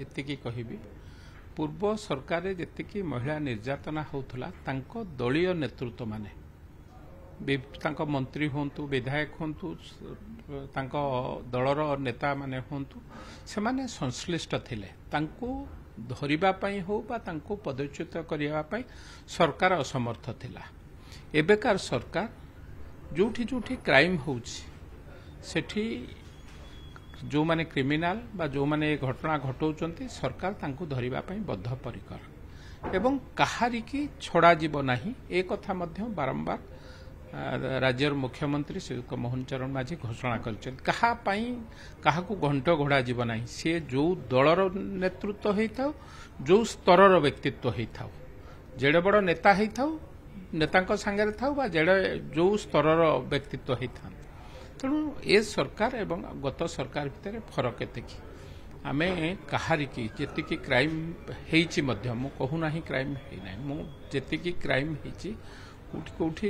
एतिकी कहबी पूर्व सरकार जेतिकी महिला निर्यातना होउथला तांको दलीय नेतृत्व माने मंत्री होंतु विधायक होंतु तांको दलर नेता माने होंतु से माने संश्लिष्ट थिले तांको धरिबा पई हो बा तांको पदच्युत करिया पई सरकार असमर्थ थिला। एबेकार सरकार जोठी जोठी क्राइम होउछि सेठी जो माने क्रिमिनाल बा जो माने घटना घटौचंती सरकार तांको धरिबा पई बद्धपरिकर एवं कहारी की छड़ा जीव नाही ए कथा मध्य बारंबार राज्यर मुख्यमंत्री श्री मोहन चरण माझी घोषणा कहा घंट घोड़ा जीव ना सी जो दलर नेतृत्व होता जो स्तर व्यक्तित्व होता जेड़े बड़ नेता होता नेता सांगे था जेड़े जो स्तर व्यक्तित्व होता तेणु ए सरकार एवं गत सरकार भितर फरक एतिकी आमे कहारी की जेतिकी क्राइम हेइची मध्य मु कहूना क्राइम हेइ नै मु जेतिकी क्राइम हेइची कोठी